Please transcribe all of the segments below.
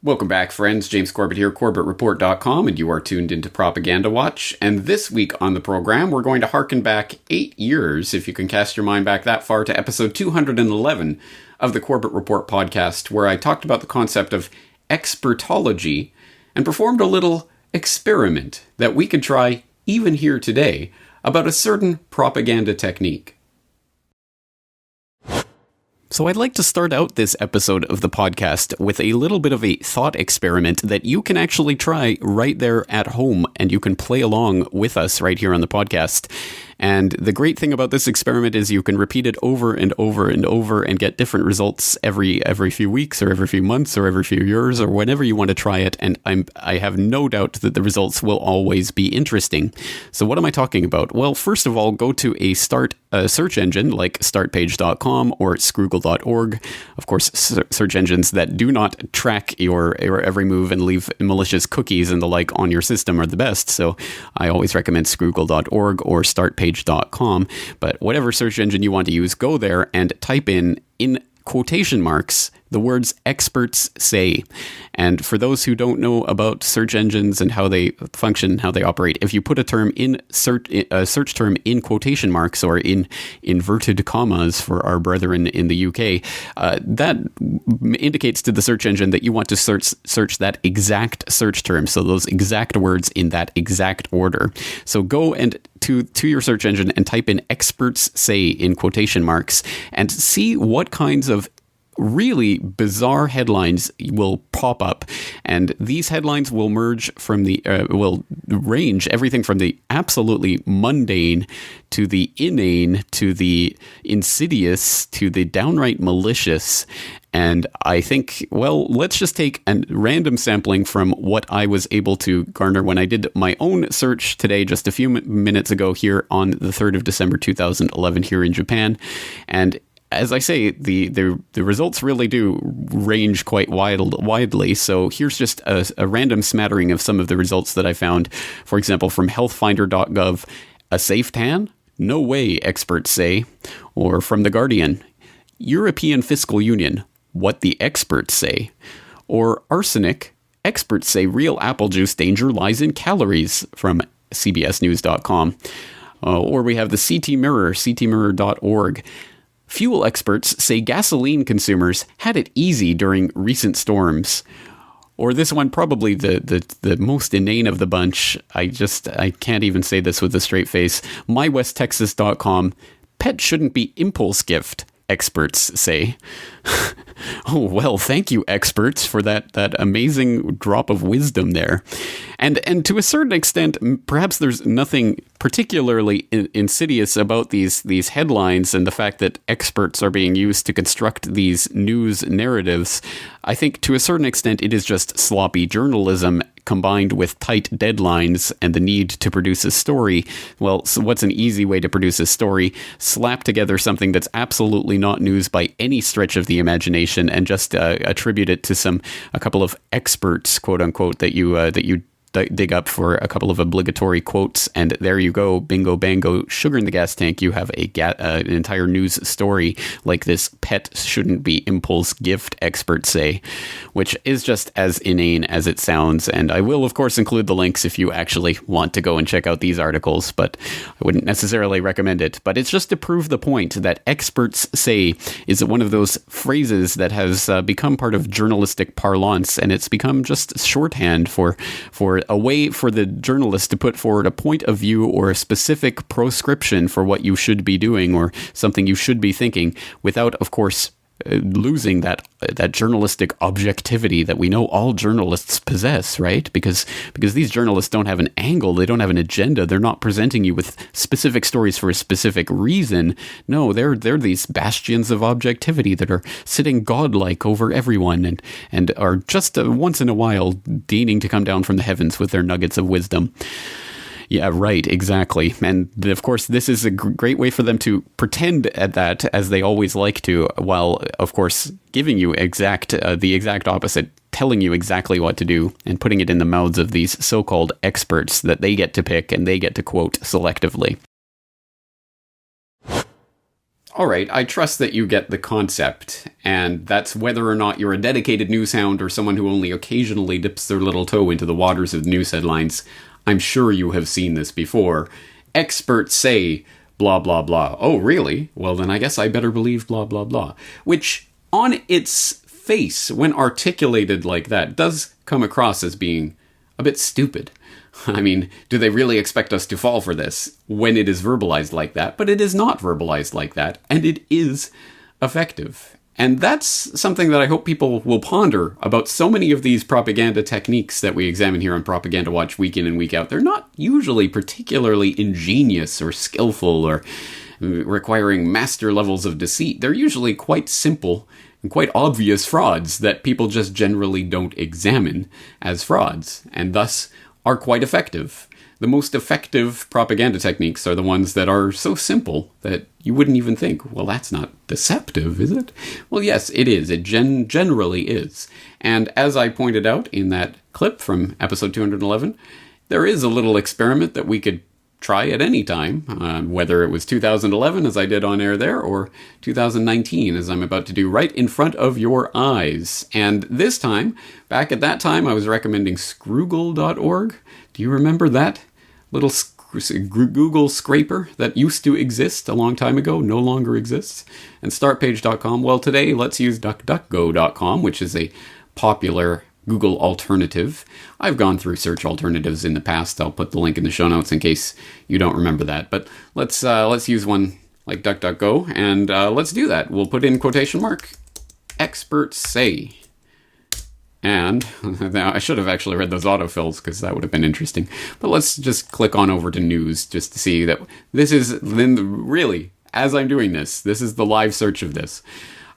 Welcome back, friends. James Corbett here, CorbettReport.com, and you are tuned into Propaganda Watch. And this week on the program, we're going to harken back 8 years, if you can cast your mind back that far, to episode 211 of the Corbett Report podcast, where I talked about the concept of expertology and performed a little experiment that we could try even here today about a certain propaganda technique. So I'd like to start out this episode of the podcast with a little bit of a thought experiment that you can actually try right there at home, and you can play along with us right here on the podcast. And the great thing about this experiment is you can repeat it over and over and over and get different results every few weeks or every few months or every few years or whenever you want to try it. And I have no doubt that the results will always be interesting. So what am I talking about? Well, first of all, go to a search engine like startpage.com or scroogle.org. Of course, search engines that do not track your every move and leave malicious cookies and the like on your system are the best. So I always recommend scroogle.org or startpage.com. But whatever search engine you want to use, go there and type in quotation marks the words experts say. And for those who don't know about search engines and how they function, how they operate, if you put a term in a search term in quotation marks or in inverted commas for our brethren in the UK, that indicates to the search engine that you want to search that exact search term. So those exact words in that exact order. So go and to your search engine and type in experts say in quotation marks and see what kinds of really bizarre headlines will pop up, and these headlines will will range everything from the absolutely mundane to the inane to the insidious to the downright malicious. And I think, well, let's just take a random sampling from what I was able to garner when I did my own search today, just a few minutes ago here on the 3rd of December 2011 here in Japan. And as I say, the results really do range quite widely. So here's just a random smattering of some of the results that I found. For example, from healthfinder.gov, a safe tan? No way, experts say. Or from The Guardian, European Fiscal Union, what the experts say. Or arsenic, experts say real apple juice danger lies in calories, from cbsnews.com. Or we have the CT Mirror, ctmirror.org. Fuel experts say gasoline consumers had it easy during recent storms. Or this one, probably the most inane of the bunch. I can't even say this with a straight face. MyWestTexas.com. Pet shouldn't be impulse gift, experts say. Oh, well, thank you, experts, for that amazing drop of wisdom there. And to a certain extent, perhaps there's nothing particularly insidious about these headlines and the fact that experts are being used to construct these news narratives. I think to a certain extent, it is just sloppy journalism combined with tight deadlines and the need to produce a story. Well, so what's an easy way to produce a story? Slap together something that's absolutely not news by any stretch of the imagination and just attribute it to a couple of experts, quote unquote, that you dig up for a couple of obligatory quotes, and there you go, bingo bango, sugar in the gas tank. You have an entire news story like this. Pet shouldn't be impulse gift, experts say, which is just as inane as it sounds. And I will, of course, include the links if you actually want to go and check out these articles, but I wouldn't necessarily recommend it. But it's just to prove the point that experts say is one of those phrases that has become part of journalistic parlance, and it's become just shorthand for a way for the journalist to put forward a point of view or a specific proscription for what you should be doing or something you should be thinking, without, of course, losing that journalistic objectivity that we know all journalists possess, right? Because these journalists don't have an angle, they don't have an agenda, they're not presenting you with specific stories for a specific reason. No, they're these bastions of objectivity that are sitting godlike over everyone and are just once in a while deigning to come down from the heavens with their nuggets of wisdom. Yeah, right, exactly. And of course, this is a great way for them to pretend at that, as they always like to, while, of course, giving you the exact opposite, telling you exactly what to do and putting it in the mouths of these so-called experts that they get to pick and they get to quote selectively. All right, I trust that you get the concept, and that's whether or not you're a dedicated news hound or someone who only occasionally dips their little toe into the waters of news headlines. I'm sure you have seen this before. Experts say blah, blah, blah. Oh, really? Well, then I guess I better believe blah, blah, blah. Which, on its face, when articulated like that, does come across as being a bit stupid. I mean, do they really expect us to fall for this when it is verbalized like that? But it is not verbalized like that, and it is effective. And that's something that I hope people will ponder about so many of these propaganda techniques that we examine here on Propaganda Watch week in and week out. They're not usually particularly ingenious or skillful or requiring master levels of deceit. They're usually quite simple and quite obvious frauds that people just generally don't examine as frauds, and thus are quite effective. The most effective propaganda techniques are the ones that are so simple that you wouldn't even think, well, that's not deceptive, is it? Well, yes, it is. It generally is. And as I pointed out in that clip from episode 211, there is a little experiment that we could try at any time, whether it was 2011, as I did on air there, or 2019, as I'm about to do right in front of your eyes. And this time, back at that time, I was recommending Scroogle.org. Do you remember that little Google scraper that used to exist a long time ago, no longer exists? And Startpage.com. Well, today, let's use DuckDuckGo.com, which is a popular Google alternative. I've gone through search alternatives in the past. I'll put the link in the show notes in case you don't remember that. But let's use one like DuckDuckGo, and let's do that. We'll put in quotation mark, experts say. And I should have actually read those autofills because that would have been interesting. But let's just click on over to news just to see that this is, then really, as I'm doing this is the live search of this.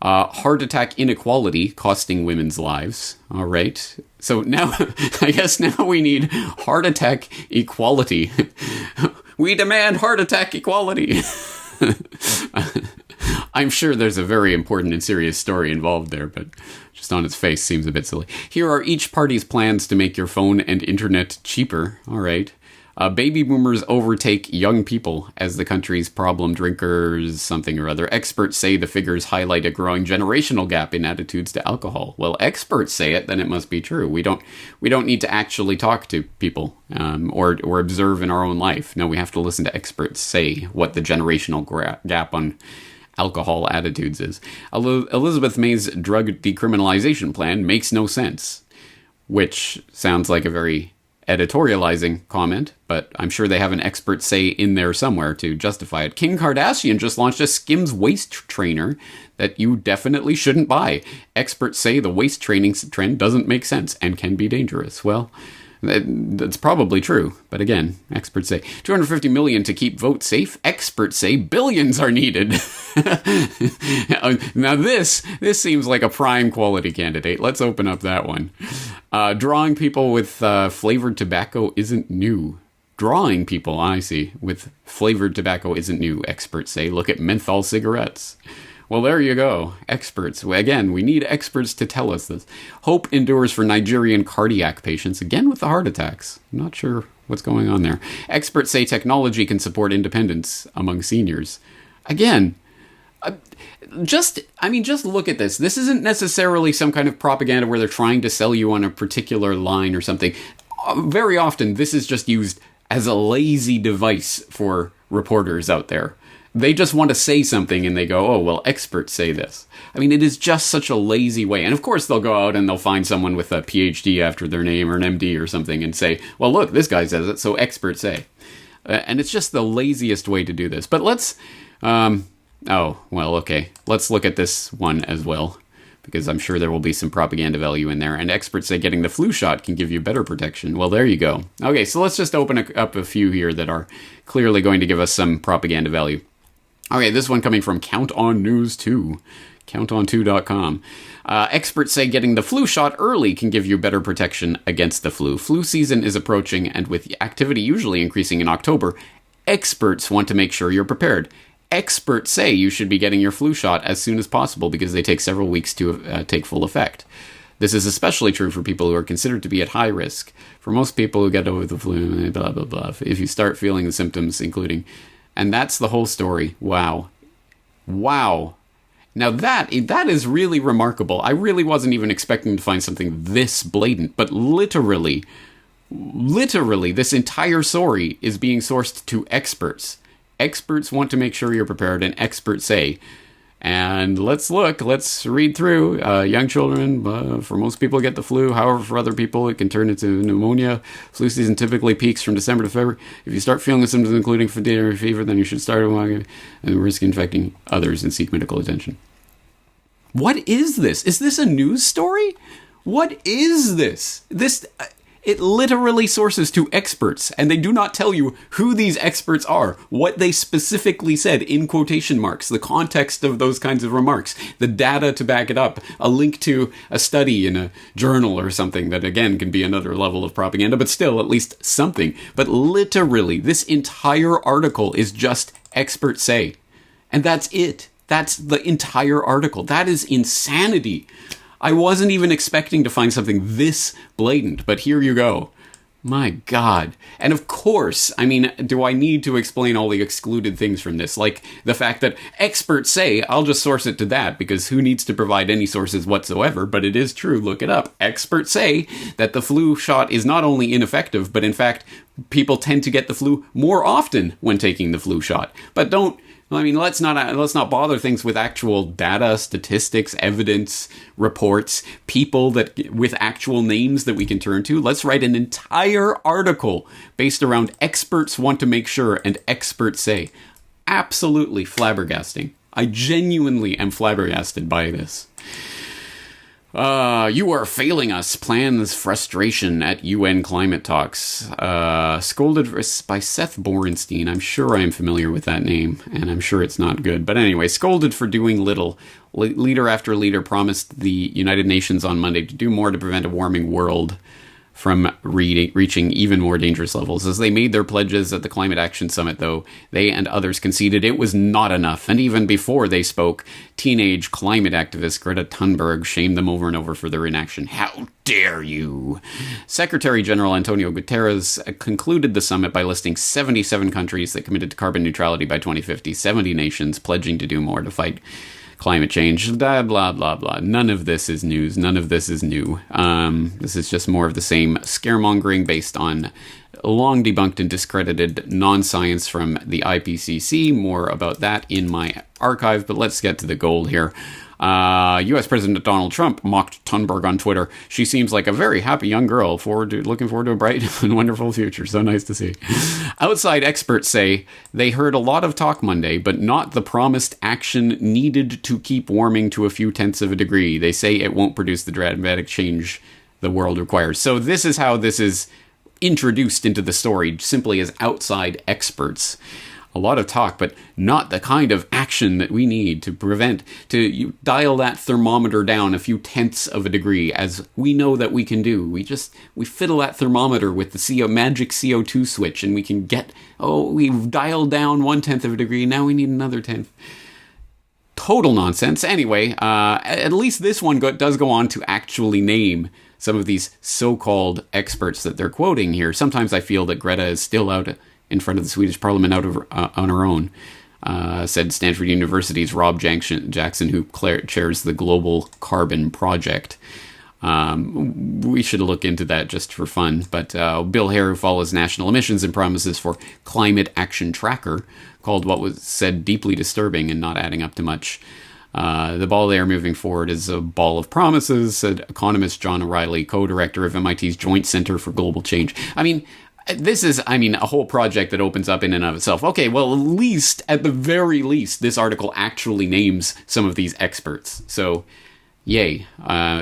Heart attack inequality costing women's lives. All right. So now, I guess now we need heart attack equality. We demand heart attack equality. I'm sure there's a very important and serious story involved there, but just on its face seems a bit silly. Here are each party's plans to make your phone and internet cheaper. All right. Baby boomers overtake young people as the country's problem drinkers, something or other. Experts say the figures highlight a growing generational gap in attitudes to alcohol. Well, experts say it, then it must be true. We don't need to actually talk to people or observe in our own life. No, we have to listen to experts say what the generational gap on alcohol attitudes is. Elizabeth May's drug decriminalization plan makes no sense, which sounds like a very editorializing comment, but I'm sure they have an expert say in there somewhere to justify it. Kim Kardashian just launched a Skims waist trainer that you definitely shouldn't buy. Experts say the waist training trend doesn't make sense and can be dangerous. Well, that's probably true, but again, experts say 250 million to keep votes safe. Experts say billions are needed. Now this seems like a prime quality candidate. Let's open up that one. Drawing people with flavored tobacco isn't new. Drawing people, I see, with flavored tobacco isn't new, experts say. Look at menthol cigarettes. Well, there you go. Experts. Again, we need experts to tell us this. Hope endures for Nigerian cardiac patients, again with the heart attacks. I'm not sure what's going on there. Experts say technology can support independence among seniors. Again, just look at this. This isn't necessarily some kind of propaganda where they're trying to sell you on a particular line or something. Very often, this is just used as a lazy device for reporters out there. They just want to say something and they go, oh, well, experts say this. I mean, it is just such a lazy way. And of course, they'll go out and they'll find someone with a PhD after their name or an MD or something and say, well, look, this guy says it, so experts say. And it's just the laziest way to do this. But let's, okay. Let's look at this one as well, because I'm sure there will be some propaganda value in there. And experts say getting the flu shot can give you better protection. Well, there you go. Okay, so let's just open up a few here that are clearly going to give us some propaganda value. Okay, this one coming from Count On News 2, counton2.com. Experts say getting the flu shot early can give you better protection against the flu. Flu season is approaching, and with activity usually increasing in October, experts want to make sure you're prepared. Experts say you should be getting your flu shot as soon as possible because they take several weeks to take full effect. This is especially true for people who are considered to be at high risk. For most people who get over the flu, blah, blah, blah, if you start feeling the symptoms, including... And that's the whole story. Wow. Wow. Now that is really remarkable. I really wasn't even expecting to find something this blatant, but literally, this entire story is being sourced to experts. Experts want to make sure you're prepared, and experts say. And let's read through. Young children, for most people, get the flu. However, for other people, it can turn into pneumonia. Flu season typically peaks from December to February. If you start feeling the symptoms, including fatigue or fever, then you should start and risk infecting others and seek medical attention. What is this? Is this a news story? What is this? It literally sources to experts, and they do not tell you who these experts are, what they specifically said in quotation marks, the context of those kinds of remarks, the data to back it up, a link to a study in a journal or something that, again, can be another level of propaganda, but still at least something. But literally, this entire article is just experts say. And that's it. That's the entire article. That is insanity. I wasn't even expecting to find something this blatant, but here you go. My God. And of course, I mean, do I need to explain all the excluded things from this? Like the fact that experts say, I'll just source it to that, because who needs to provide any sources whatsoever? But it is true, look it up. Experts say that the flu shot is not only ineffective, but in fact, people tend to get the flu more often when taking the flu shot. But let's not bother things with actual data, statistics, evidence, reports, people with actual names that we can turn to. Let's write an entire article based around experts want to make sure and experts say. Absolutely flabbergasting. I genuinely am flabbergasted by this. You are failing us. Plans frustration at UN climate talks. Scolded by Seth Borenstein. I'm sure I am familiar with that name, and I'm sure it's not good. But anyway, scolded for doing little. Leader after leader promised the United Nations on Monday to do more to prevent a warming world from reaching even more dangerous levels. As they made their pledges at the Climate Action Summit, though, they and others conceded it was not enough. And even before they spoke, teenage climate activist Greta Thunberg shamed them over and over for their inaction. How dare you? Secretary General Antonio Guterres concluded the summit by listing 77 countries that committed to carbon neutrality by 2050, 70 nations pledging to do more to fight climate change, blah, blah, blah, blah. None of this is news. None of this is new. This is just more of the same scaremongering based on long debunked and discredited non-science from the IPCC. More about that in my archive, but let's get to the gold here. U.S. President Donald Trump mocked Thunberg on Twitter. She seems like a very happy young girl, looking forward to a bright and wonderful future. So nice to see. Outside experts say they heard a lot of talk Monday, but not the promised action needed to keep warming to a few tenths of a degree. They say it won't produce the dramatic change the world requires. So this is how this is introduced into the story, simply as outside experts. A lot of talk, but not the kind of action that we need to dial that thermometer down a few tenths of a degree, as we know that we can do. We fiddle that thermometer with the magic CO2 switch, and we can we've dialed down 1/10 of a degree, now we need another 10th. Total nonsense. Anyway, at least this one does go on to actually name some of these so-called experts that they're quoting here. Sometimes I feel that Greta is still out in front of the Swedish parliament on her own, said Stanford University's Rob Jackson, who chairs the Global Carbon Project. We should look into that just for fun. But Bill Hare, who follows national emissions and promises for Climate Action Tracker, called what was said deeply disturbing and not adding up to much. The ball they are moving forward is a ball of promises, said economist John O'Reilly, co-director of MIT's Joint Center for Global Change. This is, a whole project that opens up in and of itself. Okay, well, at the very least, this article actually names some of these experts. So, yay.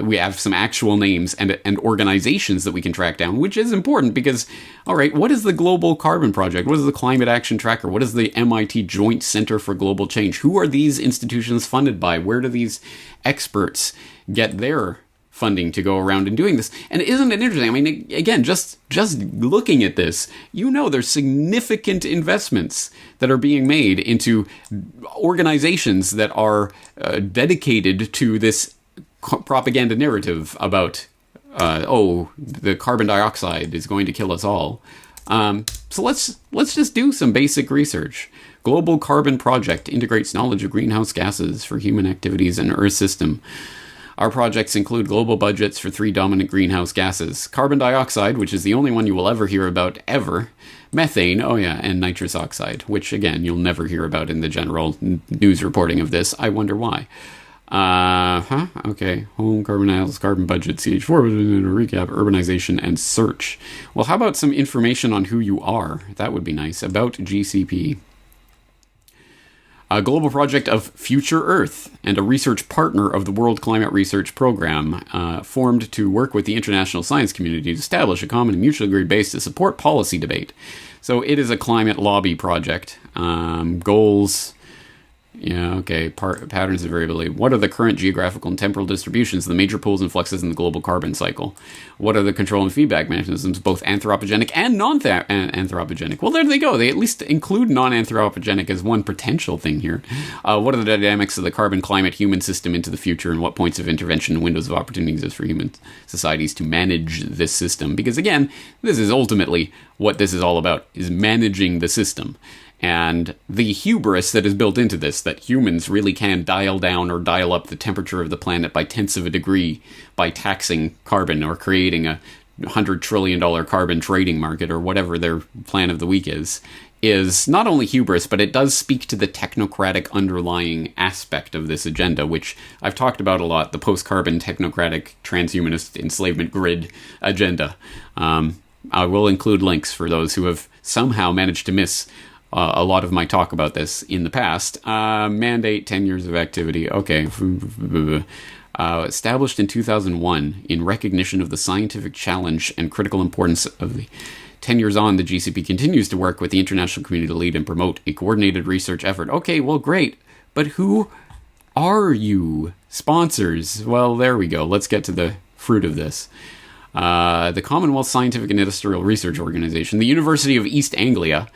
We have some actual names and organizations that we can track down, which is important because, all right, what is the Global Carbon Project? What is the Climate Action Tracker? What is the MIT Joint Center for Global Change? Who are these institutions funded by? Where do these experts get their funding to go around and doing this? And isn't it interesting? Again, just looking at this, there's significant investments that are being made into organizations that are dedicated to this propaganda narrative about, the carbon dioxide is going to kill us all. So let's just do some basic research. Global Carbon Project integrates knowledge of greenhouse gases for human activities in Earth system. Our projects include global budgets for 3 dominant greenhouse gases. Carbon dioxide, which is the only one you will ever hear about ever. Methane, and nitrous oxide, which, again, you'll never hear about in the general news reporting of this. I wonder why. Okay. Home, carbon analysis, carbon budget, CH4, recap, urbanization, and search. Well, how about some information on who you are? That would be nice. About GCP. A global project of Future Earth and a research partner of the World Climate Research Program, formed to work with the international science community to establish a common and mutually agreed base to support policy debate. So it is a climate lobby project. Goals... patterns of variability. What are the current geographical and temporal distributions of the major pulls and fluxes in the global carbon cycle? What are the control and feedback mechanisms, both anthropogenic and non-anthropogenic? Well, there they go. They at least include non-anthropogenic as one potential thing here. What are the dynamics of the carbon-climate-human system into the future, and what points of intervention and windows of opportunity exist for human societies to manage this system? Because, again, this is ultimately what this is all about, is managing the system. And the hubris that is built into this, that humans really can dial down or dial up the temperature of the planet by tenths of a degree by taxing carbon or creating a $100 trillion carbon trading market or whatever their plan of the week is not only hubris, but it does speak to the technocratic underlying aspect of this agenda, which I've talked about a lot, the post-carbon technocratic transhumanist enslavement grid agenda. I will include links for those who have somehow managed to miss a lot of my talk about this in the past. Mandate 10 years of activity. Okay. Established in 2001 in recognition of the scientific challenge and critical importance of the 10 years on, the GCP continues to work with the international community to lead and promote a coordinated research effort. Okay, well, great. But who are you? Sponsors. Well, there we go. Let's get to the fruit of this. The Commonwealth Scientific and Industrial Research Organization, the University of East Anglia.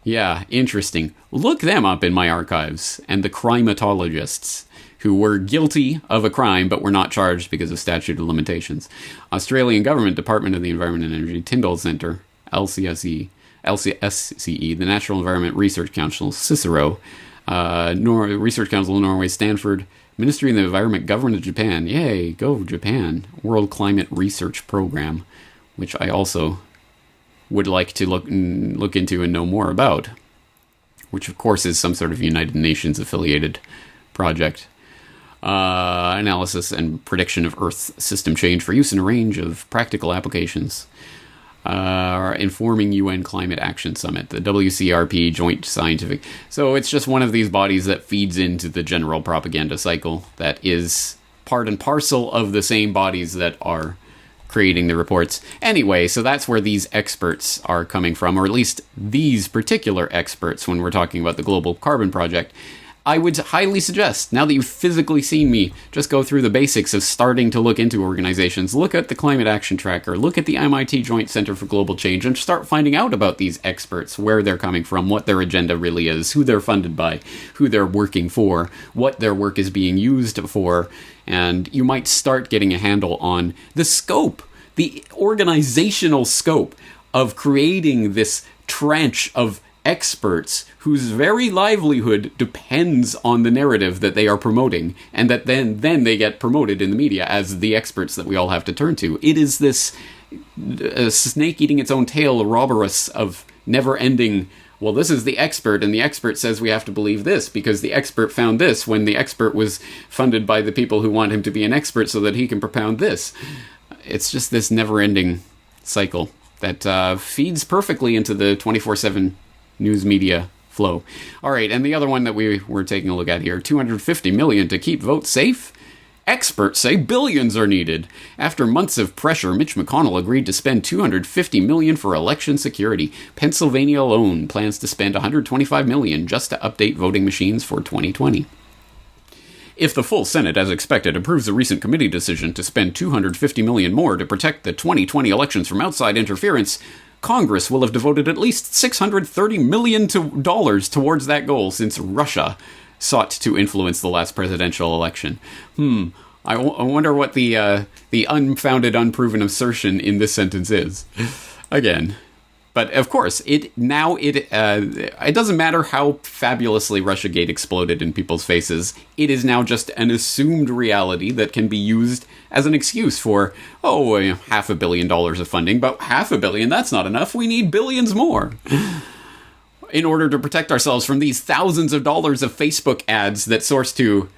Yeah, interesting. Look them up in my archives. And the crimatologists who were guilty of a crime but were not charged because of statute of limitations. Australian Government Department of the Environment and Energy, Tyndall Centre, LCSCE, the Natural Environment Research Council, Cicero, Research Council of Norway, Stanford, Ministry of the Environment, Government of Japan. Yay, go Japan. World Climate Research Program, which I also would like to look into and know more about, which of course is some sort of United Nations affiliated project. Analysis and prediction of Earth system change for use in a range of practical applications. Informing UN Climate Action Summit, the WCRP Joint Scientific. So it's just one of these bodies that feeds into the general propaganda cycle that is part and parcel of the same bodies that are creating the reports. Anyway, so that's where these experts are coming from, or at least these particular experts when we're talking about the Global Carbon Project. I would highly suggest, now that you've physically seen me just go through the basics of starting to look into organizations, look at the Climate Action Tracker, look at the MIT Joint Center for Global Change, and start finding out about these experts, where they're coming from, what their agenda really is, who they're funded by, who they're working for, what their work is being used for, and you might start getting a handle on the scope, the organizational scope of creating this tranche of experts whose very livelihood depends on the narrative that they are promoting, and that then they get promoted in the media as the experts that we all have to turn to. It is this snake eating its own tail, Ouroboros of never-ending, well, this is the expert, and the expert says we have to believe this because the expert found this when the expert was funded by the people who want him to be an expert so that he can propound this. It's just this never-ending cycle that feeds perfectly into the 24/7 news media flow. All right, and the other one that we were taking a look at here, $250 million to keep votes safe? Experts say billions are needed. After months of pressure, Mitch McConnell agreed to spend $250 million for election security. Pennsylvania alone plans to spend $125 million just to update voting machines for 2020. If the full Senate, as expected, approves the recent committee decision to spend $250 million more to protect the 2020 elections from outside interference, Congress will have devoted at least $630 million towards that goal since Russia sought to influence the last presidential election. I wonder what the unfounded, unproven assertion in this sentence is. Again. But of course, it doesn't matter how fabulously Russiagate exploded in people's faces. It is now just an assumed reality that can be used as an excuse for, $500 million of funding, but $500 million, that's not enough. We need billions more. In order to protect ourselves from these thousands of dollars of Facebook ads that source to,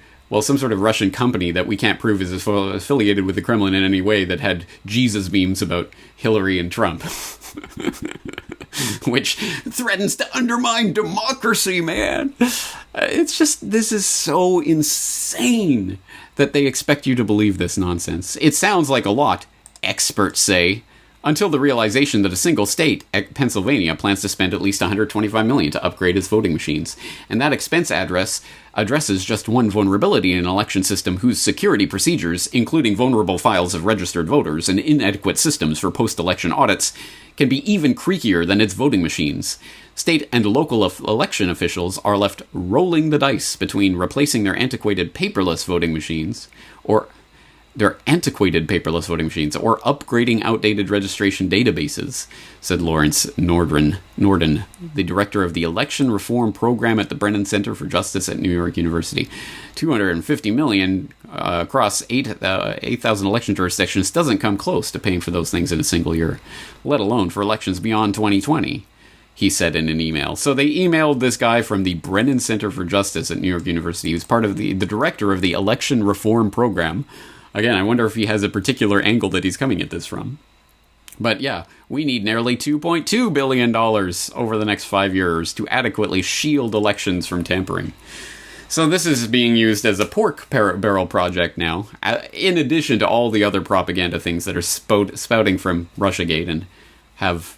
some sort of Russian company that we can't prove is affiliated with the Kremlin in any way, that had Jesus memes about Hillary and Trump. Which threatens to undermine democracy, man. It's just, this is so insane that they expect you to believe this nonsense. It sounds like a lot, experts say, until the realization that a single state, Pennsylvania, plans to spend at least $125 million to upgrade its voting machines. And that expense addresses just one vulnerability in an election system whose security procedures, including vulnerable files of registered voters and inadequate systems for post-election audits, can be even creakier than its voting machines. State and local election officials are left rolling the dice between replacing their antiquated paperless voting machines or upgrading outdated registration databases, said Lawrence Norden, the director of the Election Reform Program at the Brennan Center for Justice at New York University. $250 million across 8,000 election jurisdictions doesn't come close to paying for those things in a single year, let alone for elections beyond 2020. He said in an email. So they emailed this guy from the Brennan Center for Justice at New York University, who's part of the director of the Election Reform Program. Again, I wonder if he has a particular angle that he's coming at this from. But yeah, we need nearly $2.2 billion over the next 5 years to adequately shield elections from tampering. So this is being used as a pork barrel project now, in addition to all the other propaganda things that are spouting from Russiagate and have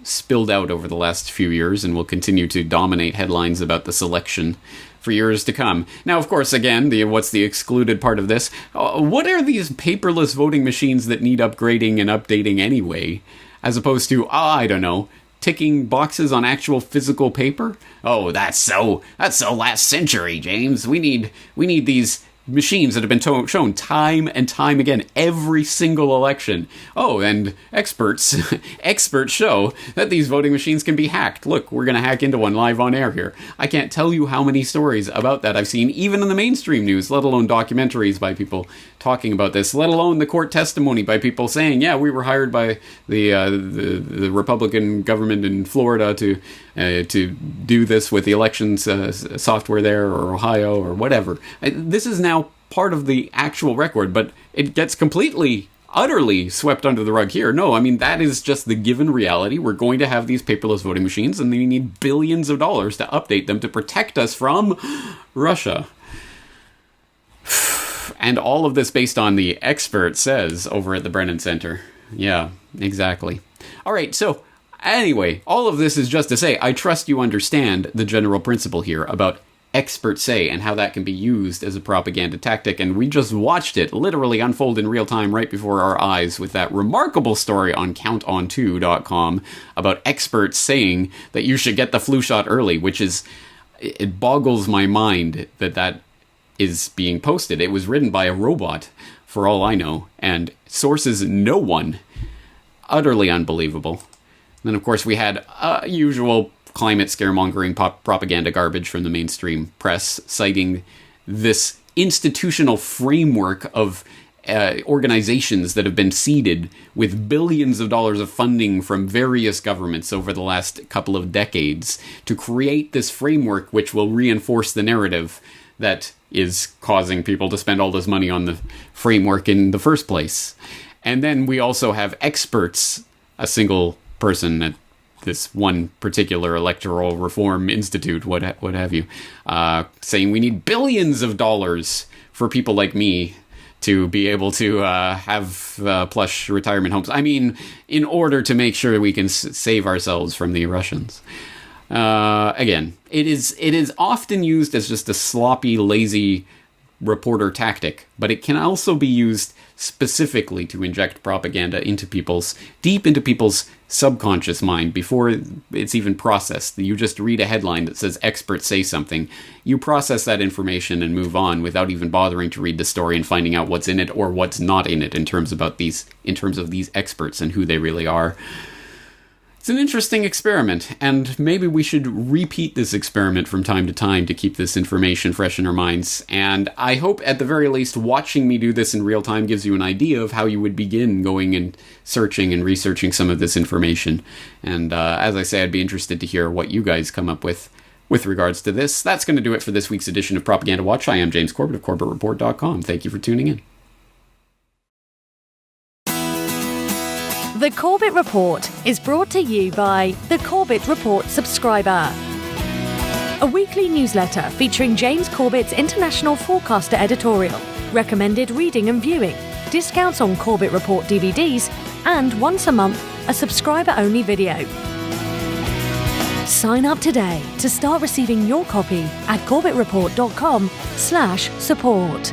spilled out over the last few years and will continue to dominate headlines about this election for years to come. Now, of course, again, what's the excluded part of this? What are these paperless voting machines that need upgrading and updating anyway, as opposed to, I don't know, ticking boxes on actual physical paper? Oh, that's so last century, James. We need these machines that have been shown time and time again, every single election. Oh, and experts show that these voting machines can be hacked. Look, we're going to hack into one live on air here. I can't tell you how many stories about that I've seen, even in the mainstream news, let alone documentaries by people talking about this, let alone the court testimony by people saying, yeah, we were hired by the Republican government in Florida to do this with the elections software there, or Ohio, or whatever. This is now part of the actual record, but it gets completely, utterly swept under the rug here. No, I mean, that is just the given reality. We're going to have these paperless voting machines, and they need billions of dollars to update them to protect us from Russia. And all of this based on the expert says over at the Brennan Center. Yeah, exactly. All right, so anyway, all of this is just to say, I trust you understand the general principle here about experts say and how that can be used as a propaganda tactic. And we just watched it literally unfold in real time right before our eyes with that remarkable story on counton2.com about experts saying that you should get the flu shot early, which is, it boggles my mind that is being posted. It was written by a robot, for all I know, and sources no one. Utterly unbelievable. And then, of course, we had usual climate scaremongering propaganda garbage from the mainstream press, citing this institutional framework of organizations that have been seeded with billions of dollars of funding from various governments over the last couple of decades to create this framework which will reinforce the narrative that is causing people to spend all this money on the framework in the first place. And then we also have experts, a single person at this one particular electoral reform institute, what have you, saying we need billions of dollars for people like me to be able to have plush retirement homes. I mean, in order to make sure we can save ourselves from the Russians. Again, it is often used as just a sloppy, lazy reporter tactic, but it can also be used specifically to inject propaganda deep into people's subconscious mind before it's even processed. You just read a headline that says experts say something, you process that information and move on without even bothering to read the story and finding out what's in it or what's not in it in terms of these experts and who they really are. It's an interesting experiment, and maybe we should repeat this experiment from time to time to keep this information fresh in our minds. And I hope, at the very least, watching me do this in real time gives you an idea of how you would begin going and searching and researching some of this information. And as I say, I'd be interested to hear what you guys come up with regards to this. That's going to do it for this week's edition of Propaganda Watch. I am James Corbett of CorbettReport.com. Thank you for tuning in. The Corbett Report is brought to you by the Corbett Report subscriber, a weekly newsletter featuring James Corbett's international forecaster editorial, recommended reading and viewing, discounts on Corbett Report DVDs, and once a month, a subscriber-only video. Sign up today to start receiving your copy at CorbettReport.com/support.